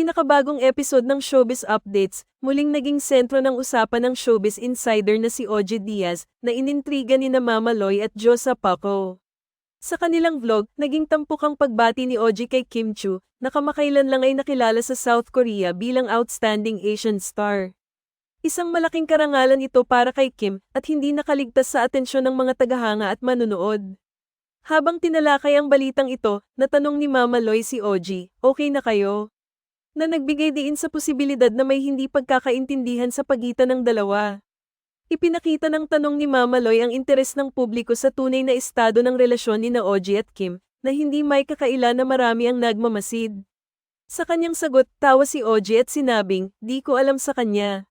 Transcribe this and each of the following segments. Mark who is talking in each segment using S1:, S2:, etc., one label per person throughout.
S1: pinakabagong episode ng Showbiz Updates, muling naging sentro ng usapan ng showbiz insider na si OG Diaz, na inintriga ni na Mama Loy at Josa Paco. Sa kanilang vlog, naging tampok ang pagbati ni OG kay Kim Chu, na kamakailan lang ay nakilala sa South Korea bilang Outstanding Asian Star. Isang malaking karangalan ito para kay Kim, at hindi nakaligtas sa atensyon ng mga tagahanga at manunood. Habang tinalakay ang balitang ito, natanong ni Mama Loy si OG, "Okay na kayo?" Na nagbigay diin sa posibilidad na may hindi pagkakaintindihan sa pagitan ng dalawa. Ipinakita ng tanong ni Mama Loy ang interes ng publiko sa tunay na estado ng relasyon ni na OG at Kim, na hindi may kakaila na marami ang nagmamasid. Sa kanyang sagot, tawa si OG at sinabing, "Di ko alam sa kanya.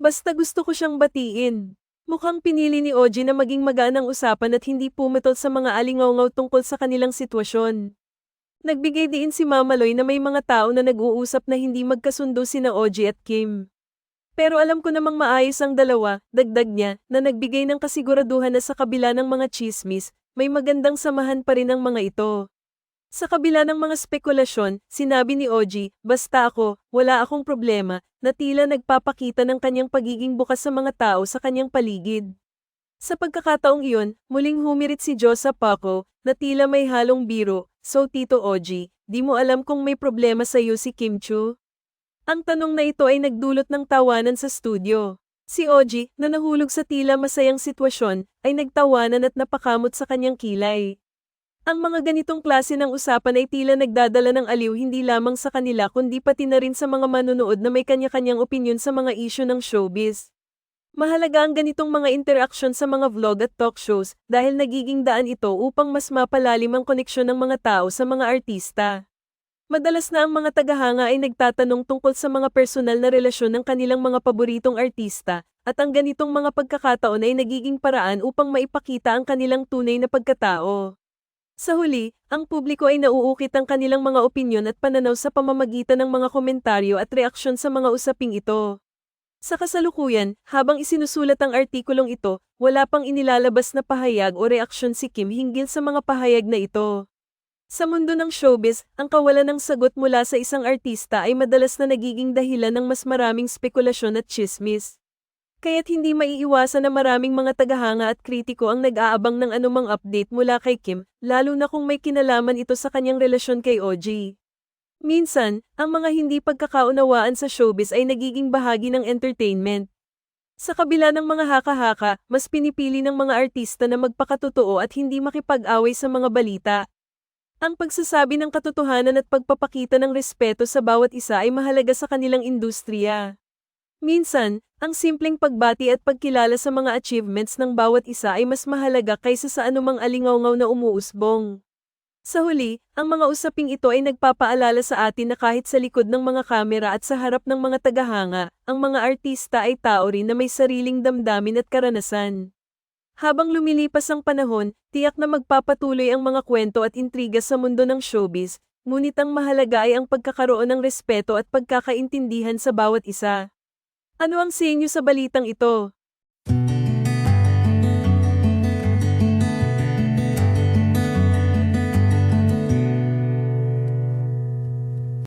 S1: Basta gusto ko siyang batiin." Mukhang pinili ni OG na maging magaan ang usapan at hindi pumutol sa mga alingaw-ngaw tungkol sa kanilang sitwasyon. Nagbigay diin si Mama Loy na may mga tao na nag-uusap na hindi magkasundo sina OG at Kim. "Pero alam ko namang maayos ang dalawa," dagdag niya, na nagbigay ng kasiguraduhan na sa kabila ng mga tsismis, may magandang samahan pa rin ang mga ito. Sa kabila ng mga spekulasyon, sinabi ni OG, "Basta ako, wala akong problema," na tila nagpapakita ng kanyang pagiging bukas sa mga tao sa kanyang paligid. Sa pagkakataong iyon, muling humirit si Josa Paco, na tila may halong biro, "So Tito OG, di mo alam kung may problema sa iyo si Kim Chu?" Ang tanong na ito ay nagdulot ng tawanan sa studio. Si OG, na nahulog sa tila masayang sitwasyon, ay nagtawanan at napakamot sa kanyang kilay. Ang mga ganitong klase ng usapan ay tila nagdadala ng aliw hindi lamang sa kanila kundi pati na rin sa mga manunood na may kanya-kanyang opinyon sa mga isyu ng showbiz. Mahalaga ang ganitong mga interaksyon sa mga vlog at talk shows dahil nagiging daan ito upang mas mapalalim ang koneksyon ng mga tao sa mga artista. Madalas na ang mga tagahanga ay nagtatanong tungkol sa mga personal na relasyon ng kanilang mga paboritong artista, at ang ganitong mga pagkakataon ay nagiging paraan upang maipakita ang kanilang tunay na pagkatao. Sa huli, ang publiko ay nauukit ang kanilang mga opinyon at pananaw sa pamamagitan ng mga komentaryo at reaksyon sa mga usaping ito. Sa kasalukuyan, habang isinusulat ang artikulong ito, wala pang inilalabas na pahayag o reaksyon si Kim hinggil sa mga pahayag na ito. Sa mundo ng showbiz, ang kawalan ng sagot mula sa isang artista ay madalas na nagiging dahilan ng mas maraming spekulasyon at tsismis. Kaya't hindi maiiwasan na maraming mga tagahanga at kritiko ang nag-aabang ng anumang update mula kay Kim, lalo na kung may kinalaman ito sa kanyang relasyon kay OG. Minsan, ang mga hindi pagkakaunawaan sa showbiz ay nagiging bahagi ng entertainment. Sa kabila ng mga haka-haka, mas pinipili ng mga artista na magpakatotoo at hindi makipag-away sa mga balita. Ang pagsasabi ng katotohanan at pagpapakita ng respeto sa bawat isa ay mahalaga sa kanilang industriya. Minsan, ang simpleng pagbati at pagkilala sa mga achievements ng bawat isa ay mas mahalaga kaysa sa anumang alingaw-ngaw na umuusbong. Sa huli, ang mga usaping ito ay nagpapaalala sa atin na kahit sa likod ng mga kamera at sa harap ng mga tagahanga, ang mga artista ay tao rin na may sariling damdamin at karanasan. Habang lumilipas ang panahon, tiyak na magpapatuloy ang mga kwento at intriga sa mundo ng showbiz, ngunit ang mahalaga ay ang pagkakaroon ng respeto at pagkakaintindihan sa bawat isa. Ano ang sa inyo sa balitang ito?